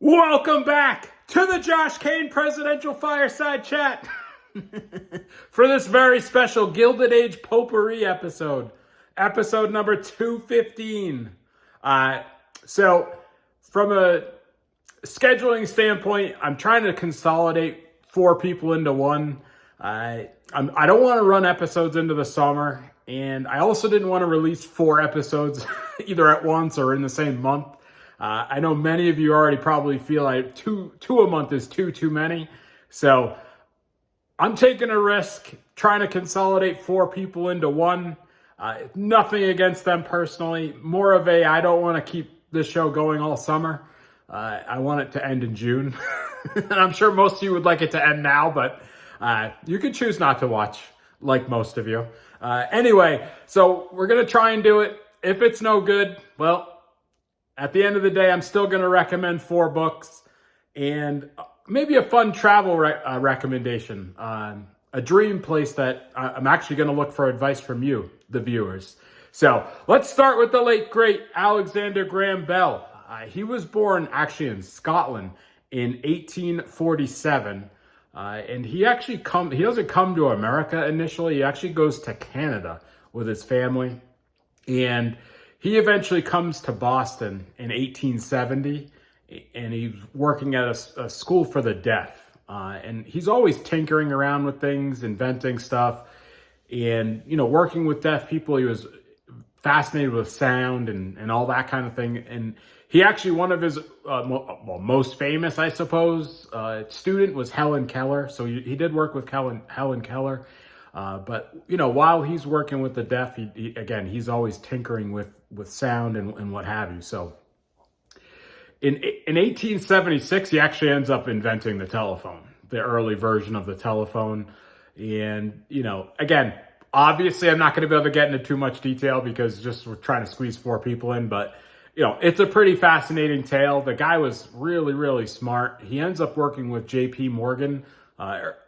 Welcome back to the Josh Kane Presidential Fireside Chat for this very special Gilded Age Potpourri episode number 215. So from a scheduling standpoint, I'm trying to consolidate 4 people into one. I don't want to run episodes into the summer, and I also didn't want to release 4 episodes either at once or in the same month. I know many of you already probably feel like two a month is too many. So I'm taking a risk, trying to consolidate 4 people into one. Nothing against them personally. More of I don't want to keep this show going all summer. I want it to end in June. And I'm sure most of you would like it to end now, but you can choose not to watch, like most of you. Anyway, so we're going to try and do it. If it's no good, well, at the end of the day, I'm still going to recommend 4 books and maybe a fun travel recommendation. A dream place that I'm actually going to look for advice from you, the viewers. So let's start with the late, great Alexander Graham Bell. He was born actually in Scotland in 1847. And he doesn't come to America initially. He actually goes to Canada with his family. And he eventually comes to Boston in 1870, and he's working at a school for the deaf. And he's always tinkering around with things, inventing stuff, and, working with deaf people. He was fascinated with sound and all that kind of thing. And he actually, one of his most famous, I suppose, student was Helen Keller. So he did work with Helen Keller. But, while he's working with the deaf, he's always tinkering with sound and what have you. So in 1876, he actually ends up inventing the telephone, the early version of the telephone. And, again, obviously I'm not going to be able to get into too much detail because we're trying to squeeze 4 people in. But, it's a pretty fascinating tale. The guy was really, really smart. He ends up working with J.P. Morgan,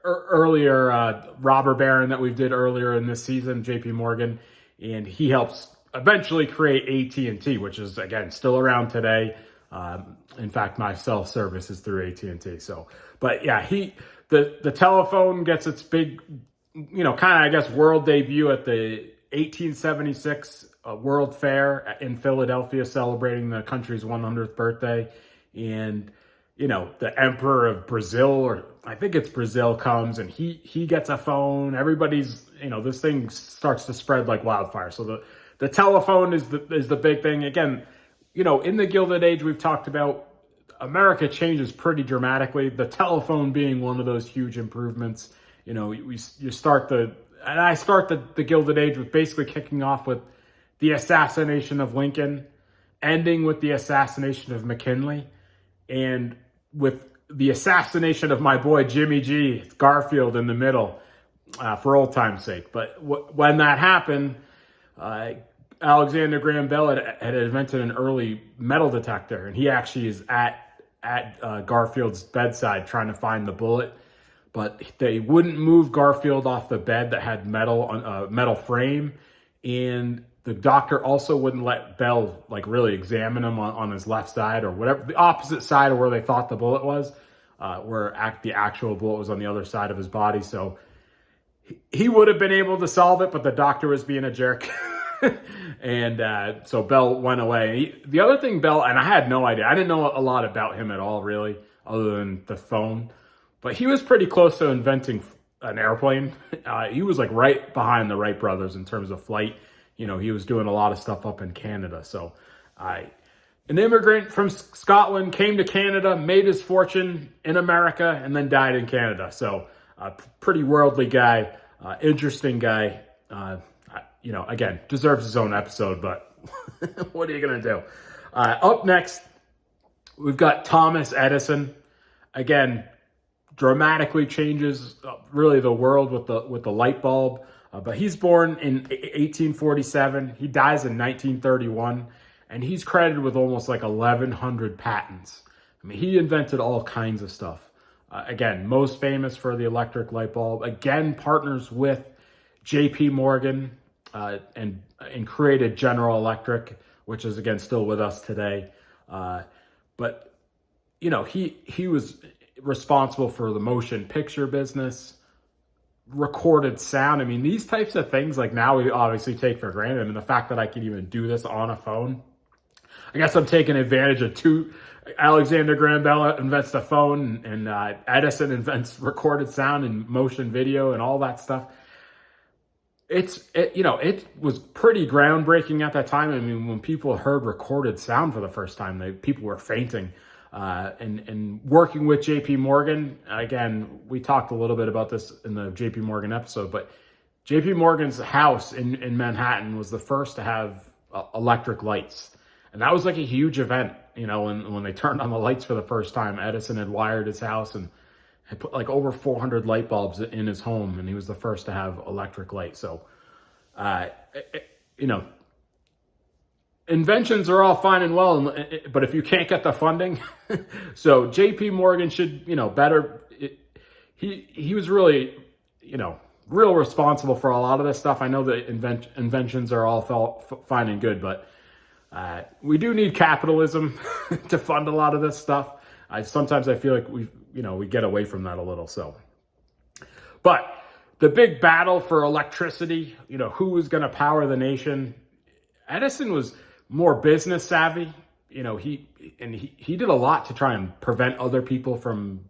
earlier robber baron that we did earlier in this season, J.P. Morgan, and he helps eventually create AT&T, which is, again, still around today. In fact, my cell service is through AT&T. So, but yeah, the telephone gets its big, world debut at the 1876 World Fair in Philadelphia, celebrating the country's 100th birthday. And the emperor of Brazil, or I think it's Brazil, comes and he gets a phone. Everybody's, this thing starts to spread like wildfire. So the telephone is the big thing. Again, in the Gilded Age, we've talked about America changes pretty dramatically. The telephone being one of those huge improvements. I start the Gilded Age with basically kicking off with the assassination of Lincoln, ending with the assassination of McKinley, and with the assassination of my boy Jimmy G. Garfield in the middle, for old time's sake. But when that happened, Alexander Graham Bell had invented an early metal detector, and he actually is at Garfield's bedside trying to find the bullet. But they wouldn't move Garfield off the bed that had metal frame, and the doctor also wouldn't let Bell really examine him on his left side or whatever, the opposite side of where they thought the bullet was, where the actual bullet was on the other side of his body. So he would have been able to solve it, but the doctor was being a jerk. And so Bell went away. The other thing and I had no idea, I didn't know a lot about him at all, really, other than the phone. But he was pretty close to inventing an airplane. He was right behind the Wright brothers in terms of flight. He was doing a lot of stuff up in Canada. So an immigrant from Scotland came to Canada, made his fortune in America, and then died in Canada. So a pretty worldly guy, interesting guy. Again, deserves his own episode, but what are you going to do? Up next, we've got Thomas Edison. Again, dramatically changes really the world with the light bulb. But he's born in 1847. He dies in 1931, and he's credited with almost 1,100 patents. I mean, he invented all kinds of stuff. Again, most famous for the electric light bulb. Again, partners with J.P. Morgan and created General Electric, which is, again, still with us today. But he was responsible for the motion picture business, recorded sound. I mean, these types of things, like, now we obviously take for granted. I mean, the fact that I can even do this on a phone, I guess I'm taking advantage of two. Alexander Graham Bell invents the phone, and Edison invents recorded sound and motion video and all that stuff. It was pretty groundbreaking at that time. I mean, when people heard recorded sound for the first time, people were fainting. And working with J.P. Morgan, again, we talked a little bit about this in the J.P. Morgan episode, but J.P. Morgan's house in Manhattan was the first to have electric lights. And that was like a huge event, when they turned on the lights for the first time. Edison had wired his house and had put like over 400 light bulbs in his home, and he was the first to have electric light. So, inventions are all fine and well, but if you can't get the funding, so J.P. Morgan should, better. He was really, real responsible for a lot of this stuff. I know that inventions are all fine and good, but we do need capitalism to fund a lot of this stuff. Sometimes I feel like we get away from that a little. So, but the big battle for electricity, who was going to power the nation? Edison was more business savvy. He did a lot to try and prevent other people from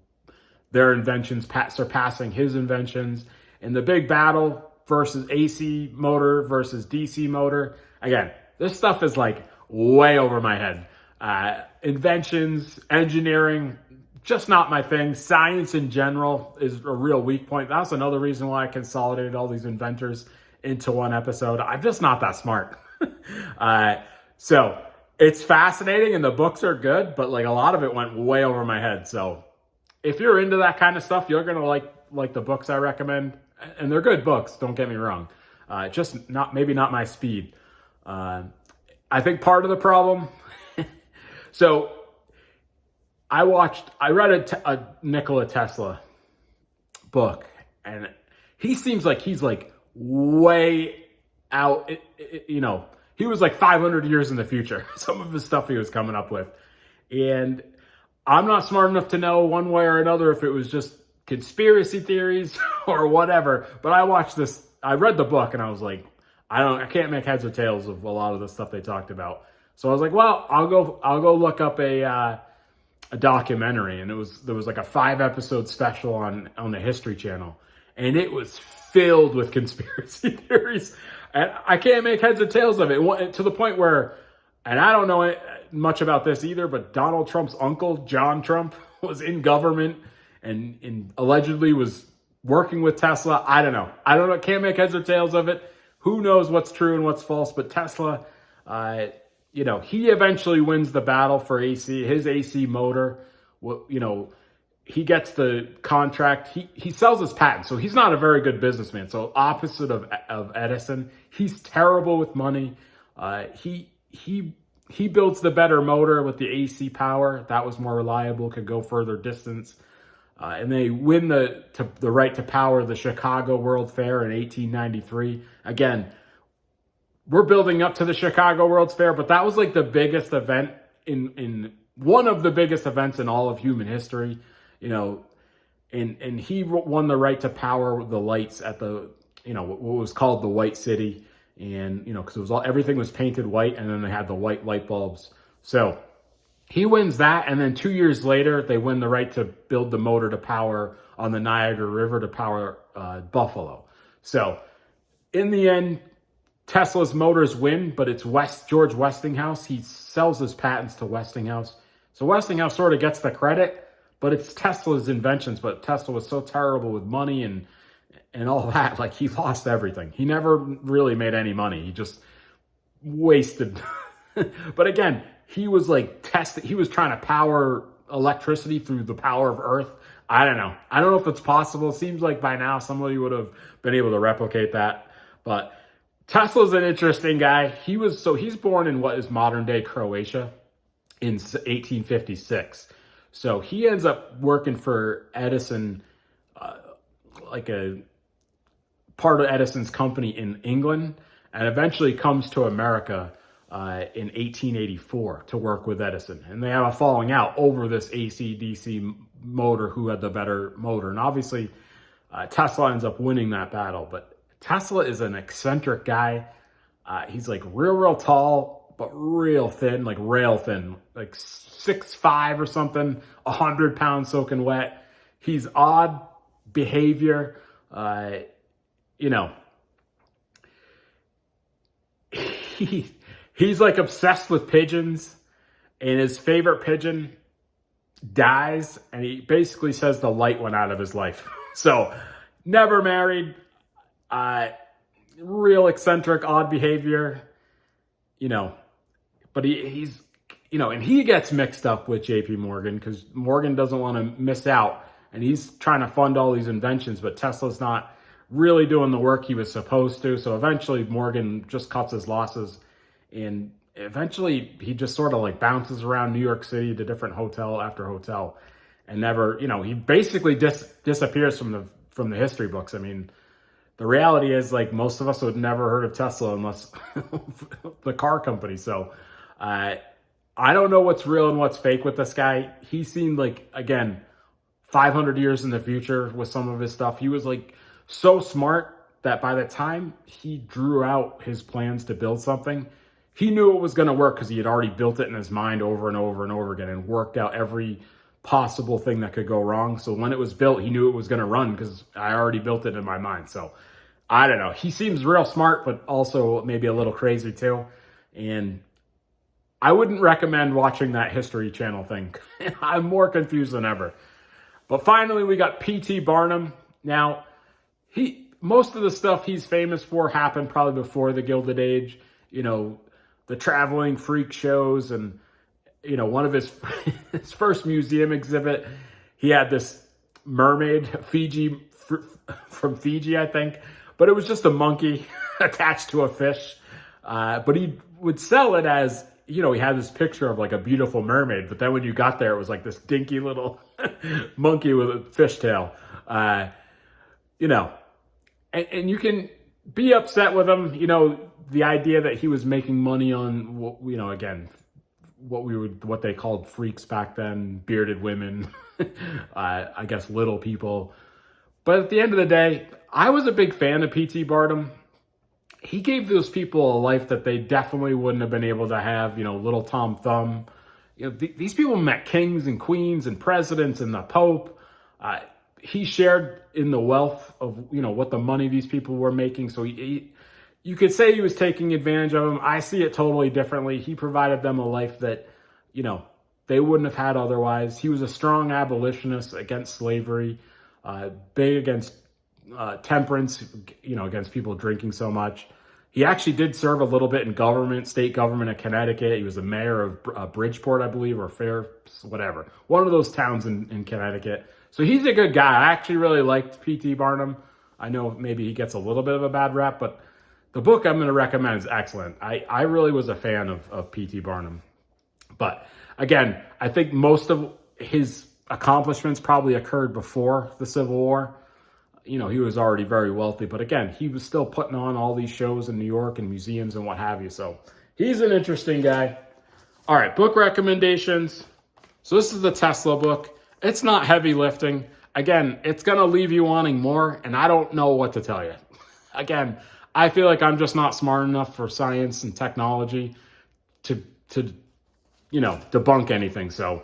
their inventions surpassing his inventions. And the big battle versus AC motor versus DC motor. Again, this stuff is like way over my head. Inventions, engineering, just not my thing. Science in general is a real weak point. That's another reason why I consolidated all these inventors into one episode. I'm just not that smart. So it's fascinating and the books are good, but like a lot of it went way over my head. So if you're into that kind of stuff, you're going to like the books I recommend. And they're good books, don't get me wrong. Just maybe not my speed. I think part of the problem, so I read a Nikola Tesla book, and he seems like he's like way out, he was like 500 years in the future, some of the stuff he was coming up with. And I'm not smart enough to know one way or another if it was just conspiracy theories or whatever, but I read the book and I was like, I can't make heads or tails of a lot of the stuff they talked about. So I was like, well, I'll go look up a documentary, and there was like a 5-episode special on the History Channel, and it was filled with conspiracy theories, and I can't make heads or tails of it, to the point where, and I don't know much about this either, but Donald Trump's uncle, John Trump, was in government and allegedly was working with Tesla. I don't know. Can't make heads or tails of it. Who knows what's true and what's false? But Tesla, he eventually wins the battle for his AC motor. He gets the contract. He sells his patent, so he's not a very good businessman. So opposite of Edison, he's terrible with money. He builds the better motor with the AC power. That was more reliable, could go further distance. And they win the right to power the Chicago World Fair in 1893. Again, we're building up to the Chicago World's Fair, but that was like the biggest event in one of the biggest events in all of human history. And he won the right to power the lights at the, what was called the White City. And, because everything was painted white, and then they had the white light bulbs. So he wins that, and then 2 years later, they win the right to build the motor to power on the Niagara River to power Buffalo. So in the end, Tesla's motors win, but it's George Westinghouse. He sells his patents to Westinghouse. So Westinghouse sort of gets the credit, but it's Tesla's inventions. But Tesla was so terrible with money and all that, like he lost everything. He never really made any money. He just wasted. But again, he was like he was trying to power electricity through the power of Earth. I don't know if it's possible. It seems like by now somebody would have been able to replicate that. But Tesla's an interesting guy. He's born in what is modern day Croatia in 1856. So he ends up working for Edison, like a part of Edison's company in England, and eventually comes to America in 1884 to work with Edison. And they have a falling out over this AC/DC motor, who had the better motor. And obviously, Tesla ends up winning that battle. But Tesla is an eccentric guy. He's like real tall, but real thin, like rail thin, like 6'5" or something, 100 pounds soaking wet. He's odd behavior. He's like obsessed with pigeons, and his favorite pigeon dies, and he basically says the light went out of his life. So, never married, real eccentric, odd behavior, but he's, and he gets mixed up with JP Morgan because Morgan doesn't want to miss out, and he's trying to fund all these inventions, but Tesla's not really doing the work he was supposed to. So eventually Morgan just cuts his losses, and eventually he just sort of like bounces around New York City to different hotel after hotel, and never, he basically disappears from the history books. I mean, the reality is, like, most of us would never heard of Tesla unless the car company. So I don't know what's real and what's fake with this guy. He seemed like, again, 500 years in the future with some of his stuff. He was like so smart that by the time he drew out his plans to build something, he knew it was going to work because he had already built it in his mind over and over and over again and worked out every possible thing that could go wrong. So when it was built, he knew it was going to run because I already built it in my mind. So I don't know. He seems real smart, but also maybe a little crazy too. And I wouldn't recommend watching that History Channel thing. I'm more confused than ever. But finally, we got P.T. Barnum. Now, most of the stuff he's famous for happened probably before the Gilded Age. The traveling freak shows, and one of his first museum exhibit, he had this mermaid, from Fiji, I think, but it was just a monkey attached to a fish. But he would sell it as, he had this picture of like a beautiful mermaid, but then when you got there, it was like this dinky little monkey with a fishtail. And you can be upset with him, the idea that he was making money on, what they called freaks back then, bearded women, I guess little people. But at the end of the day, I was a big fan of P.T. Barnum. He gave those people a life that they definitely wouldn't have been able to have, little Tom Thumb. These people met kings and queens and presidents and the Pope. He shared in the wealth of, what the money these people were making. So you could say he was taking advantage of them. I see it totally differently. He provided them a life that, they wouldn't have had otherwise. He was a strong abolitionist against slavery, big against temperance, against people drinking so much. He actually did serve a little bit in government, state government of Connecticut. He was the mayor of Bridgeport, I believe, or Fair, whatever. One of those towns in Connecticut. So he's a good guy. I actually really liked P.T. Barnum. I know maybe he gets a little bit of a bad rap, but the book I'm going to recommend is excellent. I really was a fan of P.T. Barnum. But again, I think most of his accomplishments probably occurred before the Civil War. He was already very wealthy, but again, he was still putting on all these shows in New York and museums and what have you. So he's an interesting guy. All right, book recommendations. So this is the Tesla book. It's not heavy lifting. Again, it's going to leave you wanting more, and I don't know what to tell you. Again, I feel like I'm just not smart enough for science and technology to debunk anything. So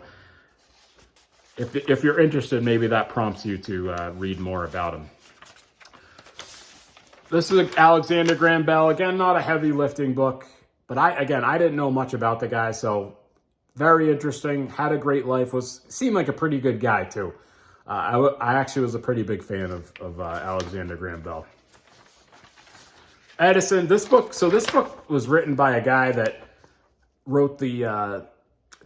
if you're interested, maybe that prompts you to read more about him. This is Alexander Graham Bell. Again, not a heavy lifting book, but I didn't know much about the guy, so very interesting. Had a great life. Seemed like a pretty good guy too. I actually was a pretty big fan of Alexander Graham Bell. Edison. This book was written by a guy that wrote the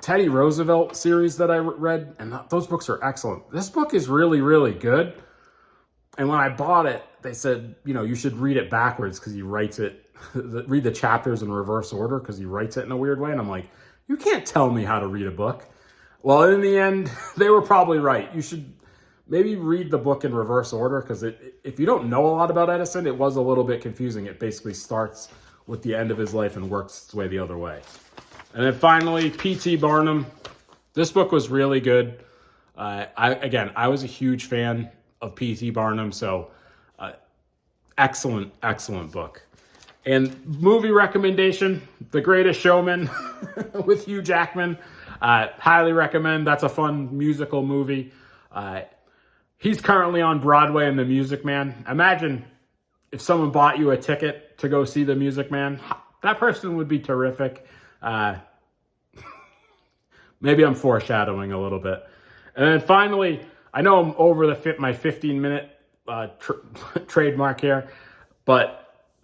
Teddy Roosevelt series that I read, and those books are excellent. This book is really, really good. And when I bought it, they said, you should read it backwards because he writes it, read the chapters in reverse order because he writes it in a weird way. And I'm like, you can't tell me how to read a book. Well, in the end, they were probably right. You should maybe read the book in reverse order because if you don't know a lot about Edison, it was a little bit confusing. It basically starts with the end of his life and works its way the other way. And then finally, P.T. Barnum. This book was really good. I was a huge fan of P.T. Barnum, so excellent book. And movie recommendation, The Greatest Showman with Hugh Jackman. Highly recommend. That's a fun musical movie. He's currently on Broadway in The Music Man. Imagine if someone bought you a ticket to go see The Music Man. That person would be terrific. Maybe I'm foreshadowing a little bit. And then finally, I know I'm over my 15-minute trademark here, but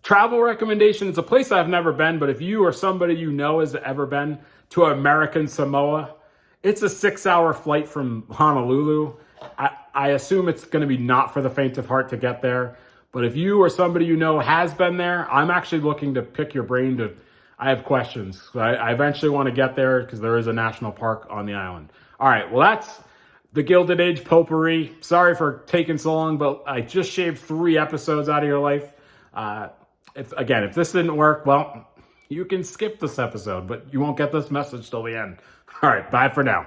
travel recommendation is a place I've never been, but if you or somebody you know has ever been to American Samoa, it's a 6-hour flight from Honolulu. I assume it's going to be not for the faint of heart to get there, but if you or somebody you know has been there, I'm actually looking to pick your brain. I have questions. I eventually want to get there because there is a national park on the island. All right, well, that's the Gilded Age Potpourri. Sorry for taking so long, but I just shaved 3 episodes out of your life. If this didn't work, well, you can skip this episode, but you won't get this message till the end. All right, bye for now.